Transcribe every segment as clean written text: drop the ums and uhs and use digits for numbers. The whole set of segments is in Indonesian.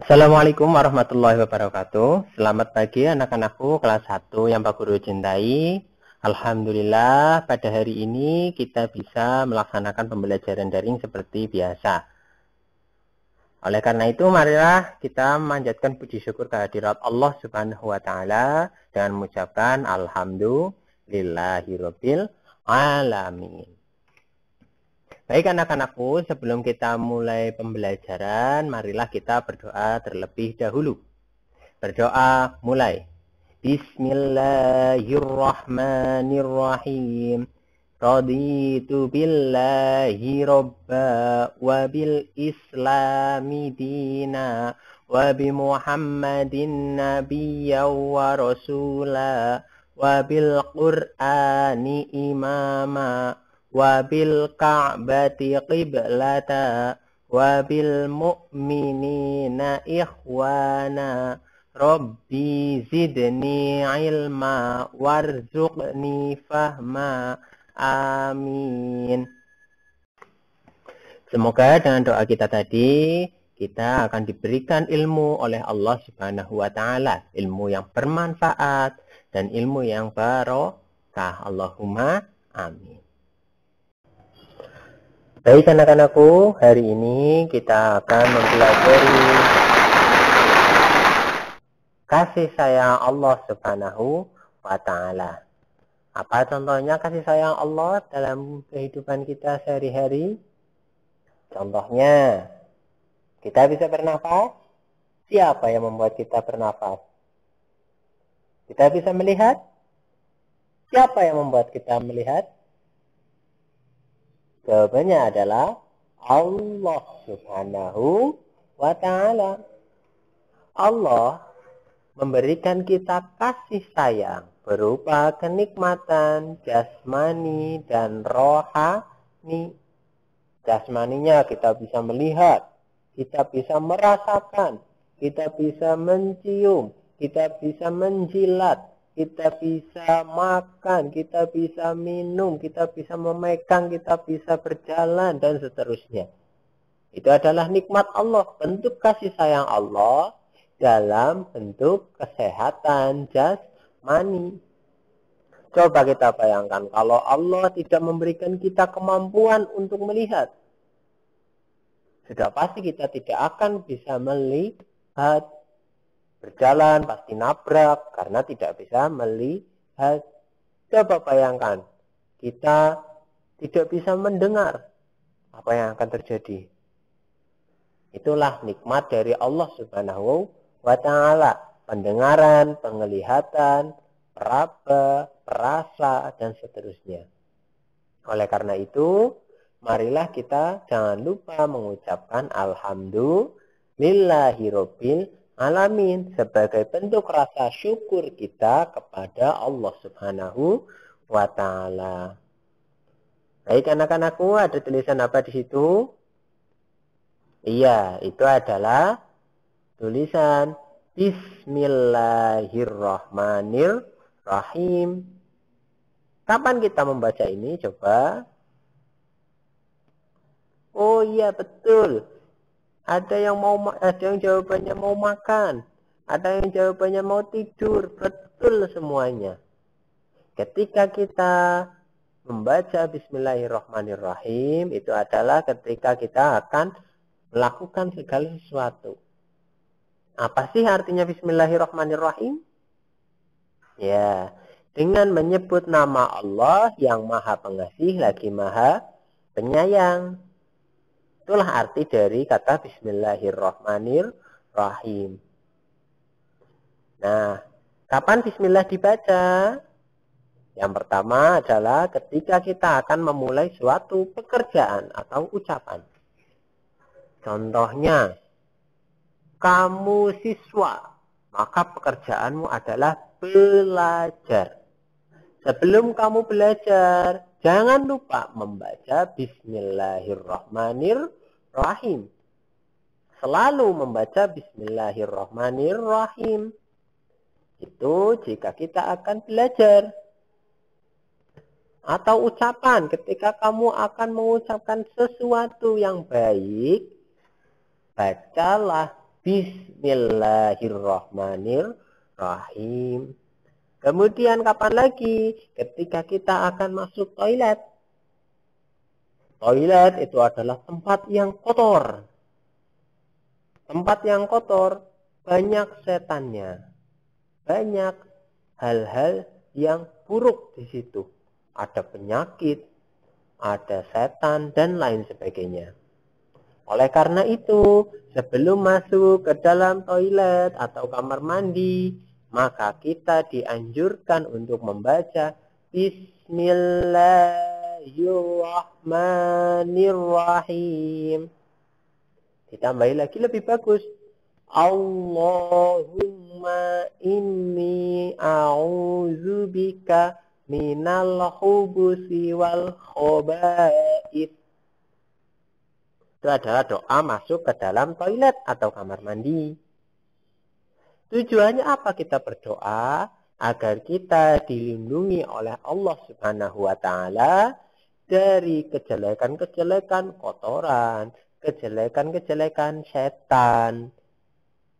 Assalamualaikum warahmatullahi wabarakatuh. Selamat pagi anak-anakku kelas 1 yang Pak Guru cintai. Alhamdulillah pada hari ini kita bisa melaksanakan pembelajaran daring seperti biasa. Oleh karena itu marilah kita memanjatkan puji syukur kehadirat Allah Subhanahu wa taala dengan mengucapkan alhamdulillahirabbil alamin. Baik anak-anakku, sebelum kita mulai pembelajaran, marilah kita berdoa terlebih dahulu. Berdoa mulai. Bismillahirrahmanirrahim. Raditu billahi robba wa bil islami dina wa bi muhammadin nabiyya wa rasula wa bil qur'ani imama wa bil ka'bati qiblata wa bil mu'minina ikhwana Rabbi zidni ilma warzuqni fahma. Amin. Semoga dengan doa kita tadi, kita akan diberikan ilmu oleh Allah Subhanahu wa taala, ilmu yang bermanfaat dan ilmu yang barokah. Allahumma amin. Baik anak-anakku, hari ini kita akan mempelajari kasih sayang Allah Subhanahu wa taala. Apa contohnya kasih sayang Allah dalam kehidupan kita sehari-hari? Contohnya, kita bisa bernafas. Siapa yang membuat kita bernafas? Kita bisa melihat. Siapa yang membuat kita melihat? Jawabannya adalah Allah Subhanahu wa taala. Allah memberikan kita kasih sayang berupa kenikmatan jasmani dan rohani. Jasmaninya kita bisa melihat, kita bisa merasakan, kita bisa mencium, kita bisa menjilat, kita bisa makan, kita bisa minum, kita bisa memegang, kita bisa berjalan, dan seterusnya. Itu adalah nikmat Allah, bentuk kasih sayang Allah dalam bentuk kesehatan jasmani. Coba kita bayangkan kalau Allah tidak memberikan kita kemampuan untuk melihat. Sudah pasti kita tidak akan bisa melihat. Berjalan pasti nabrak karena tidak bisa melihat. Coba bayangkan kita tidak bisa mendengar. Apa yang akan terjadi? Itulah nikmat dari Allah Subhanahu wa ta'ala. Pendengaran, penglihatan, peraba, perasa, dan seterusnya. Oleh karena itu, marilah kita jangan lupa mengucapkan alhamdulillahirabbil alamin sebagai bentuk rasa syukur kita kepada Allah Subhanahu wa ta'ala. Baik anak-anakku, ada tulisan apa di situ? Iya, itu adalah tulisan Bismillahirrahmanirrahim. Kapan kita membaca ini? Coba. Oh iya, betul. Ada yang jawabannya mau makan. Ada yang jawabannya mau tidur. Betul semuanya. Ketika kita membaca Bismillahirrahmanirrahim, itu adalah ketika kita akan melakukan segala sesuatu. Apa sih artinya Bismillahirrahmanirrahim? Ya, dengan menyebut nama Allah yang Maha Pengasih lagi Maha Penyayang. Itulah arti dari kata Bismillahirrahmanirrahim. Nah, kapan Bismillah dibaca? Yang pertama adalah ketika kita akan memulai suatu pekerjaan atau ucapan. Contohnya, kamu siswa, maka pekerjaanmu adalah belajar. Sebelum kamu belajar, jangan lupa membaca Bismillahirrahmanirrahim. Selalu membaca Bismillahirrahmanirrahim. Itu jika kita akan belajar. Atau ucapan, ketika kamu akan mengucapkan sesuatu yang baik, bacalah Bismillahirrahmanirrahim. Kemudian kapan lagi? Ketika kita akan masuk toilet. Toilet itu adalah tempat yang kotor. Tempat yang kotor, banyak setannya. Banyak hal-hal yang buruk di situ. Ada penyakit, ada setan, dan lain sebagainya. Oleh karena itu, sebelum masuk ke dalam toilet atau kamar mandi, maka kita dianjurkan untuk membaca Bismillahirrahmanirrahim. Ditambahi lagi lebih bagus. Allahumma inni a'udzubika minal khubusi wal khaba'ith. Itu adalah doa masuk ke dalam toilet atau kamar mandi. Tujuannya apa kita berdoa? Agar kita dilindungi oleh Allah Subhanahu wa Ta'ala dari kejelekan-kejelekan kotoran, kejelekan-kejelekan setan,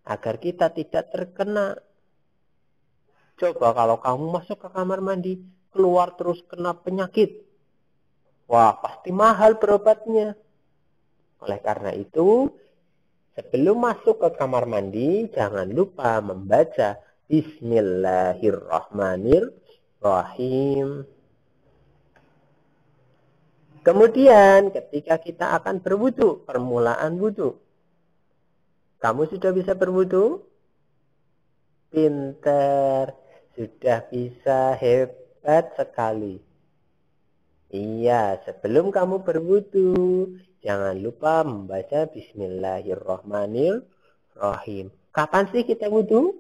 agar kita tidak terkena. Coba kalau kamu masuk ke kamar mandi, keluar terus kena penyakit. Wah, pasti mahal berobatnya. Oleh karena itu, sebelum masuk ke kamar mandi, jangan lupa membaca Bismillahirrahmanirrahim. Kemudian ketika kita akan berwudu, permulaan wudu. Kamu sudah bisa berwudu? Pinter, sudah bisa, hebat sekali. Iya, sebelum kamu berwudu, jangan lupa membaca Bismillahirrahmanirrahim. Kapan sih kita wudu?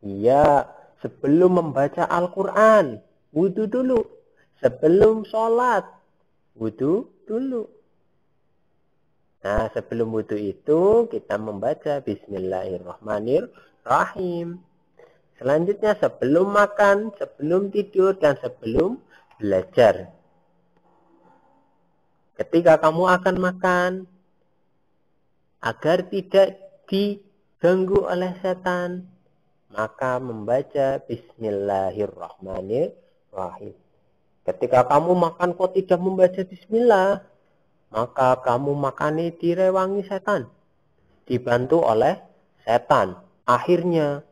Iya, sebelum membaca Al-Quran, wudu dulu. Sebelum sholat, wudu dulu. Nah, sebelum wudu itu, kita membaca Bismillahirrahmanirrahim. Selanjutnya sebelum makan, sebelum tidur, dan sebelum belajar. Ketika kamu akan makan, agar tidak diganggu oleh setan, maka membaca Bismillahirrahmanirrahim. Ketika kamu makan kok tidak membaca Bismillah, maka kamu makani direwangi setan, dibantu oleh setan. Akhirnya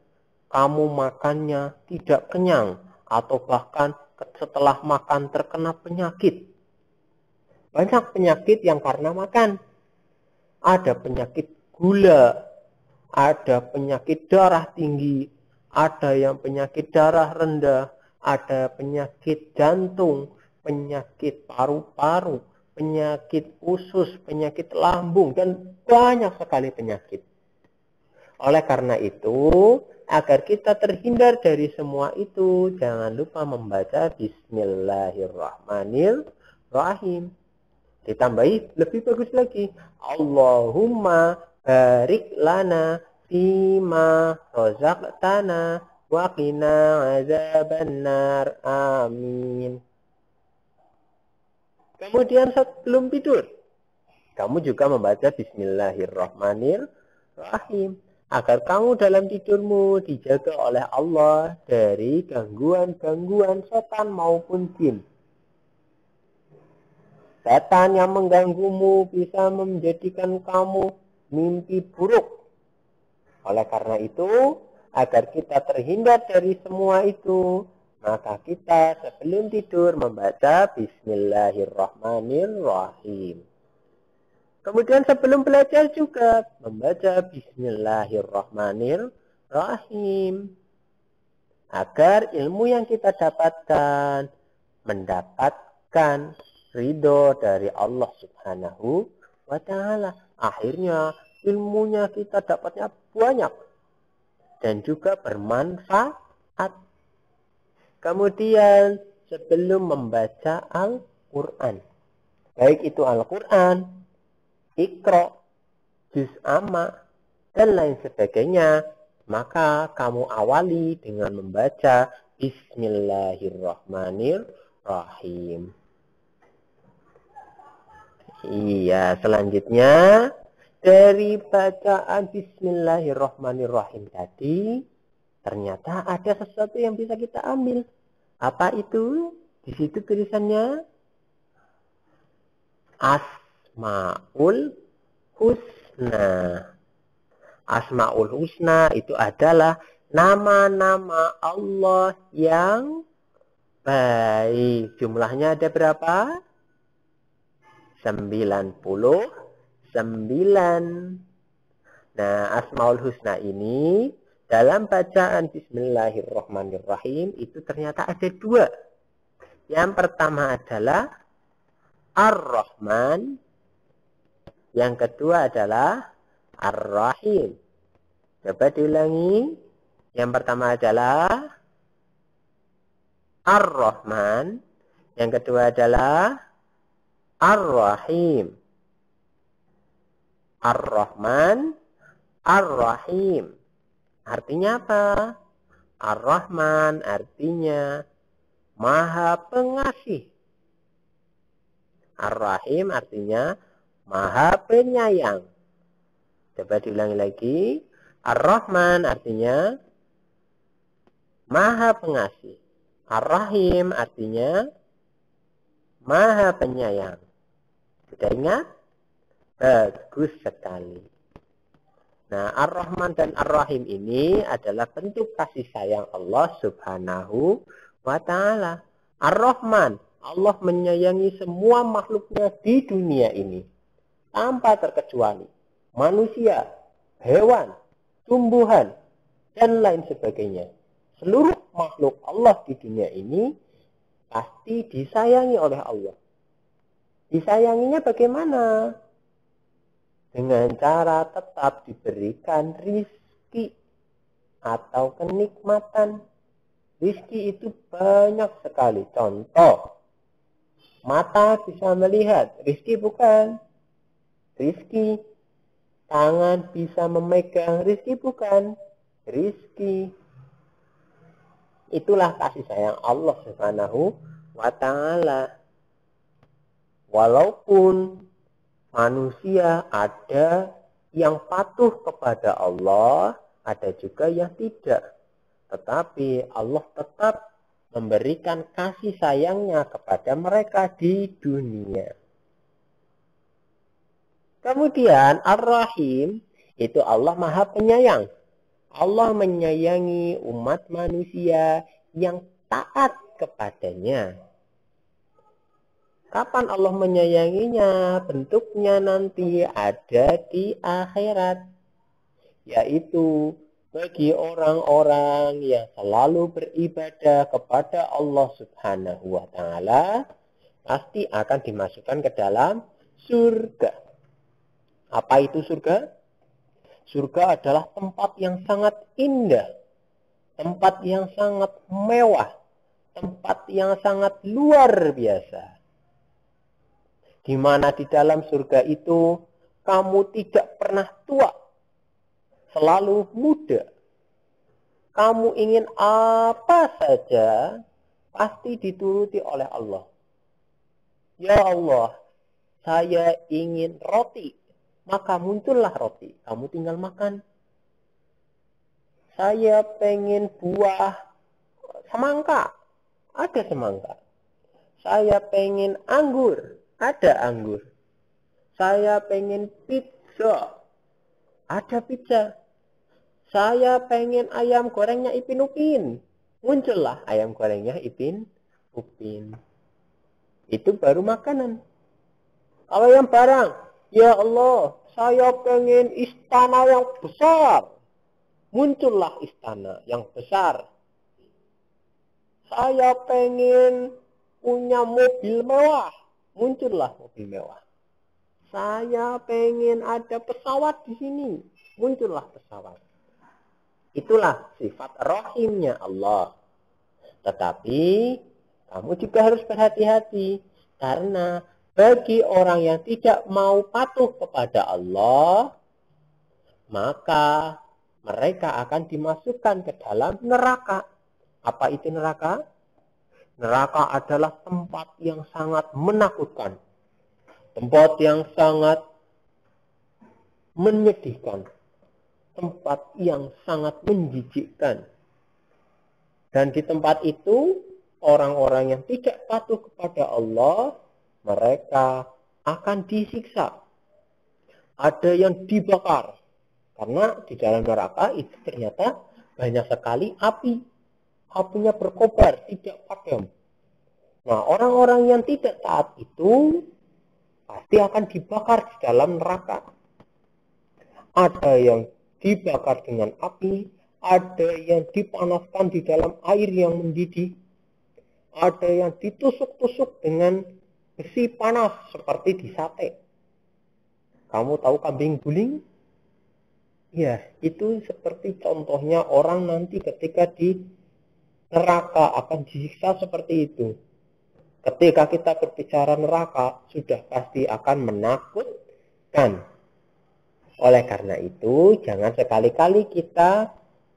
kamu makannya tidak kenyang, atau bahkan setelah makan terkena penyakit. Banyak penyakit yang karena makan. Ada penyakit gula, ada penyakit darah tinggi, ada yang penyakit darah rendah, ada penyakit jantung, penyakit paru-paru, penyakit usus, penyakit lambung, dan banyak sekali penyakit. Oleh karena itu, agar kita terhindar dari semua itu, jangan lupa membaca Bismillahirrahmanirrahim. Ditambahi lebih bagus lagi. Allahumma barik lana fima razaqtana wa qina azabannar. Amin. Kemudian sebelum tidur, kamu juga membaca Bismillahirrahmanirrahim. Agar kamu dalam tidurmu dijaga oleh Allah dari gangguan-gangguan setan maupun jin. Setan yang mengganggumu bisa menjadikan kamu mimpi buruk. Oleh karena itu, agar kita terhindar dari semua itu, maka kita sebelum tidur membaca Bismillahirrahmanirrahim. Kemudian sebelum belajar juga membaca Bismillahirrahmanirrahim. Agar ilmu yang kita dapatkan mendapatkan ridho dari Allah Subhanahu wa Ta'ala. Akhirnya ilmunya kita dapatnya banyak dan juga bermanfaat. Kemudian sebelum membaca Al-Quran, baik itu Al-Quran, Iqra, Juz Amma, dan lain sebagainya, maka kamu awali dengan membaca Bismillahirrahmanirrahim. Iya, selanjutnya Dari bacaan Bismillahirrahmanirrahim tadi, ternyata ada sesuatu yang bisa kita ambil. Apa itu? Di situ tulisannya Asmaul Husna. Asmaul Husna itu adalah nama-nama Allah yang baik. Jumlahnya ada berapa? 99. Nah, Asmaul Husna ini dalam bacaan Bismillahirrahmanirrahim itu ternyata ada 2. Yang pertama adalah Ar-Rahman. Yang kedua adalah Ar-Rahim. Coba diulangi. Yang pertama adalah Ar-Rahman. Yang kedua adalah Ar-Rahim. Ar-Rahman, Ar-Rahim. Artinya apa? Ar-Rahman artinya Maha Pengasih. Ar-Rahim artinya Maha Penyayang. Coba diulangi lagi. Ar-Rahman artinya Maha Pengasih. Ar-Rahim artinya Maha Penyayang. Sudah ingat? Bagus sekali. Nah, Ar-Rahman dan Ar-Rahim ini adalah bentuk kasih sayang Allah Subhanahu wa Ta'ala. Ar-Rahman, Allah menyayangi semua makhluknya di dunia ini tanpa terkecuali. Manusia, hewan, tumbuhan, dan lain sebagainya. Seluruh makhluk Allah di dunia ini pasti disayangi oleh Allah. Disayanginya bagaimana? Dengan cara tetap diberikan rizki atau kenikmatan. Rizki itu banyak sekali. Contoh, mata bisa melihat. Rizki bukan? Rizki. Tangan bisa memegang. Rizki bukan? Rizki. Itulah kasih sayang Allah Subhanahu wa Ta'ala. Walaupun manusia ada yang patuh kepada Allah, ada juga yang tidak. Tetapi Allah tetap memberikan kasih sayangnya kepada mereka di dunia. Kemudian Ar-Rahim itu Allah Maha Penyayang. Allah menyayangi umat manusia yang taat kepadanya. Kapan Allah menyayanginya? Bentuknya nanti ada di akhirat. Yaitu bagi orang-orang yang selalu beribadah kepada Allah Subhanahu wa Ta'ala, pasti akan dimasukkan ke dalam surga. Apa itu surga? Surga adalah tempat yang sangat indah, tempat yang sangat mewah, tempat yang sangat luar biasa. Di mana di dalam surga itu kamu tidak pernah tua, selalu muda. Kamu ingin apa saja, pasti dituruti oleh Allah. Ya Allah, saya ingin roti. Maka muncullah roti. Kamu tinggal makan. Saya pengen buah semangka. Ada semangka. Saya pengen anggur. Ada anggur. Saya pengen pizza. Ada pizza. Saya pengen ayam gorengnya Ipin Upin. Muncullah ayam gorengnya Ipin Upin. Itu baru makanan. Kalau yang barang, ya Allah, saya pengen istana yang besar. Muncullah istana yang besar. Saya pengen punya mobil mewah. Muncullah mobil mewah. Saya pengen ada pesawat di sini. Muncullah pesawat. Itulah sifat rahimnya Allah. Tetapi kamu juga harus berhati-hati. Karena bagi orang yang tidak mau patuh kepada Allah, maka mereka akan dimasukkan ke dalam neraka. Apa itu neraka? Neraka adalah tempat yang sangat menakutkan. Tempat yang sangat menyedihkan, tempat yang sangat menjijikkan. Dan di tempat itu, orang-orang yang tidak patuh kepada Allah, mereka akan disiksa. Ada yang dibakar. Karena di dalam neraka itu ternyata banyak sekali api. Apinya berkobar, tidak padam. Nah, orang-orang yang tidak taat itu pasti akan dibakar di dalam neraka. Ada yang dibakar dengan api, ada yang dipanaskan di dalam air yang mendidih, ada yang ditusuk-tusuk dengan besi panas seperti di sate. Kamu tahu kambing guling? Ya, itu seperti contohnya orang nanti ketika di neraka akan disiksa seperti itu. Ketika kita berbicara neraka, sudah pasti akan menakutkan. Oleh karena itu, jangan sekali-kali kita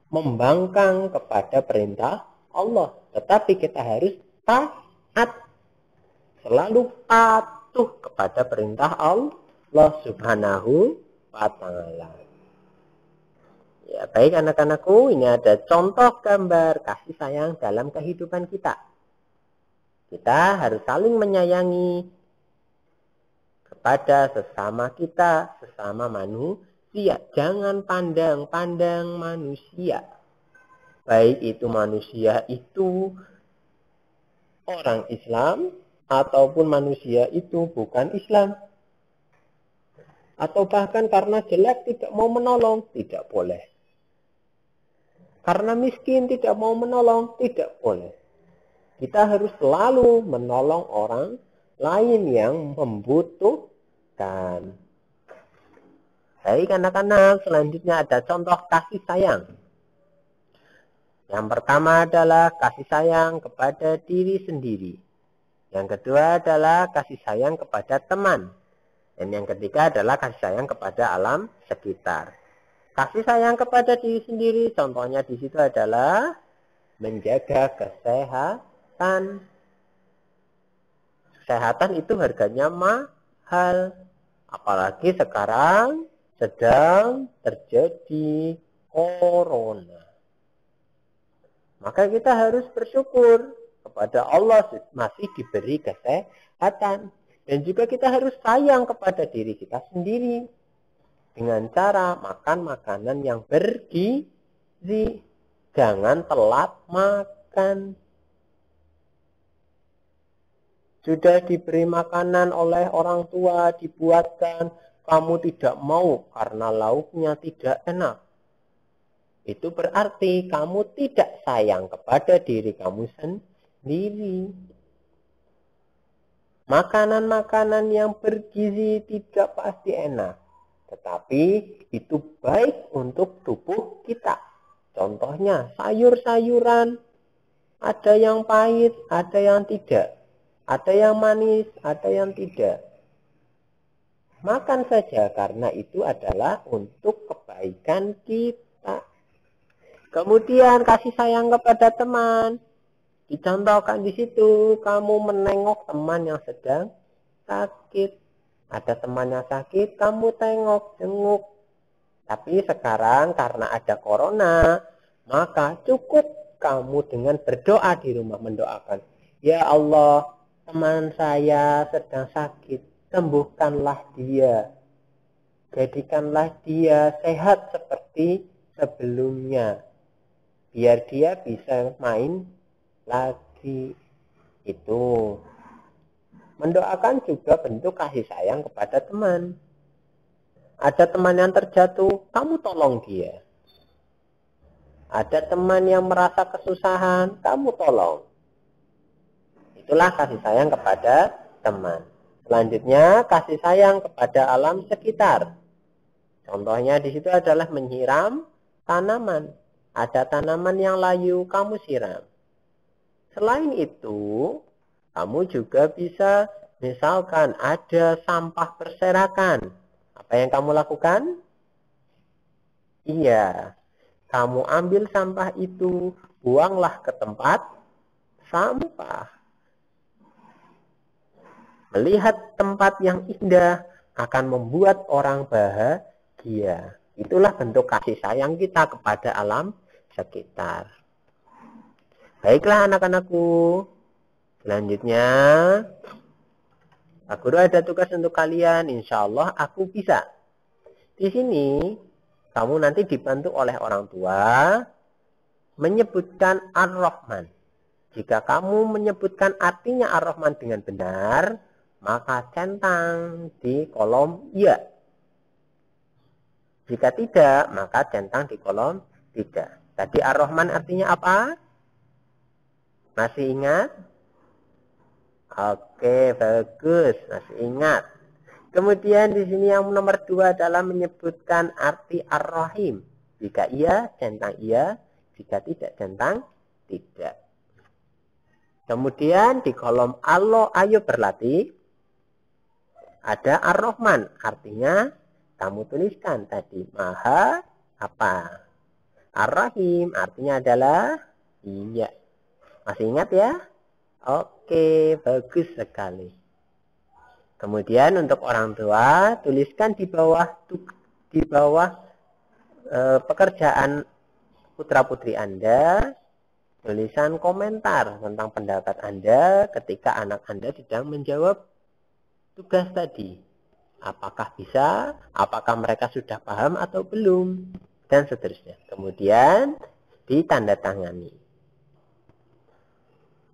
membangkang kepada perintah Allah. Tetapi kita harus taat. Selalu patuh kepada perintah Allah Subhanahu wa Ta'ala. Ya, baik anak-anakku, ini ada contoh gambar kasih sayang dalam kehidupan kita. Kita harus saling menyayangi kepada sesama kita, sesama manusia. Jangan pandang-pandang manusia. Baik itu manusia itu orang Islam, ataupun manusia itu bukan Islam. Atau bahkan karena jelek tidak mau menolong, tidak boleh. Karena miskin tidak mau menolong, tidak boleh. Kita harus selalu menolong orang lain yang membutuhkan. Baik anak-anak, selanjutnya ada contoh kasih sayang. Yang pertama adalah kasih sayang kepada diri sendiri. Yang kedua adalah kasih sayang kepada teman. Dan yang ketiga adalah kasih sayang kepada alam sekitar. Kasih sayang kepada diri sendiri, contohnya di situ adalah menjaga kesehatan. Kesehatan itu harganya mahal. Apalagi sekarang sedang terjadi corona. Maka kita harus bersyukur kepada Allah masih diberi kesehatan. Dan juga kita harus sayang kepada diri kita sendiri. Dengan cara makan makanan yang bergizi. Jangan telat makan. Sudah diberi makanan oleh orang tua, dibuatkan. Kamu tidak mau karena lauknya tidak enak. Itu berarti kamu tidak sayang kepada diri kamu sendiri. Makanan-makanan yang bergizi tidak pasti enak. Tetapi itu baik untuk tubuh kita. Contohnya sayur-sayuran. Ada yang pahit, ada yang tidak. Ada yang manis, ada yang tidak. Makan saja karena itu adalah untuk kebaikan kita. Kemudian kasih sayang kepada teman. Dicontohkan di situ, kamu menengok teman yang sedang sakit. Ada teman yang sakit, kamu tengok, jenguk. Tapi sekarang karena ada corona, maka cukup kamu dengan berdoa di rumah mendoakan. Ya Allah, teman saya sedang sakit, sembuhkanlah dia. Jadikanlah dia sehat seperti sebelumnya. Biar dia bisa main lagi. Itu mendoakan juga bentuk kasih sayang kepada teman. Ada teman yang terjatuh, kamu tolong dia. Ada teman yang merasa kesusahan, kamu tolong. Itulah kasih sayang kepada teman. Selanjutnya, kasih sayang kepada alam sekitar. Contohnya di situ adalah menyiram tanaman. Ada tanaman yang layu, kamu siram. Selain itu, kamu juga bisa, misalkan ada sampah berserakan. Apa yang kamu lakukan? Iya, kamu ambil sampah itu, buanglah ke tempat sampah. Melihat tempat yang indah akan membuat orang bahagia. bahagia. Itulah bentuk kasih sayang kita kepada alam sekitar. Baiklah anak-anakku. Selanjutnya, Pak Guru ada tugas untuk kalian. Insya Allah aku bisa. Di sini, kamu nanti dibantu oleh orang tua menyebutkan Ar-Rahman. Jika kamu menyebutkan artinya Ar-Rahman dengan benar, maka centang di kolom iya. Jika tidak, maka centang di kolom tidak. Tadi Ar-Rahman artinya apa? Masih ingat? Oke, bagus. Masih ingat. Kemudian di sini yang nomor 2 adalah menyebutkan arti Ar-Rahim. Jika iya, centang iya. Jika tidak, centang tidak. Kemudian di kolom Allah, ayo berlatih. Ada Ar-Rahman. Artinya, kamu tuliskan tadi. Maha apa? Ar-Rahim artinya adalah iya. Masih ingat ya? Oke, bagus sekali. Kemudian untuk orang tua, tuliskan di bawah pekerjaan putra-putri Anda, tulisan komentar tentang pendapat Anda ketika anak Anda sedang menjawab tugas tadi. Apakah bisa? Apakah mereka sudah paham atau belum? Dan seterusnya. Kemudian ditandatangani.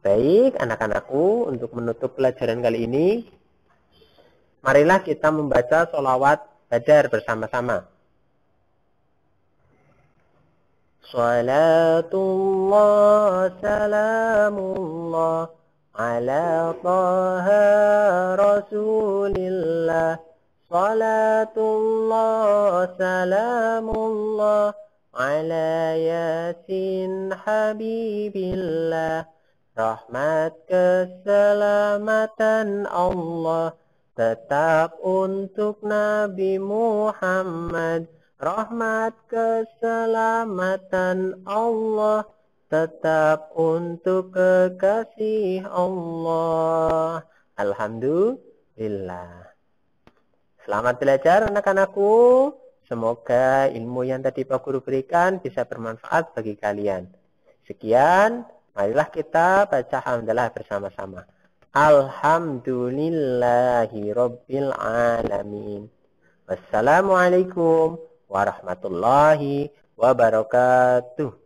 Baik, anak-anakku, untuk menutup pelajaran kali ini, marilah kita membaca sholawat Badar bersama-sama. Salatullah, salamullah, ala taha rasulillah. Salatullah, salamullah, ala yasin habibillah. Rahmat keselamatan Allah tetap untuk Nabi Muhammad. Rahmat keselamatan Allah tetap untuk kekasih Allah. Alhamdulillah. Selamat belajar anak-anakku. Semoga ilmu yang tadi Pak Guru berikan bisa bermanfaat bagi kalian. Sekian, marilah kita baca hamdalah bersama-sama. Alhamdulillahi Rabbil Alamin. Wassalamualaikum warahmatullahi wabarakatuh.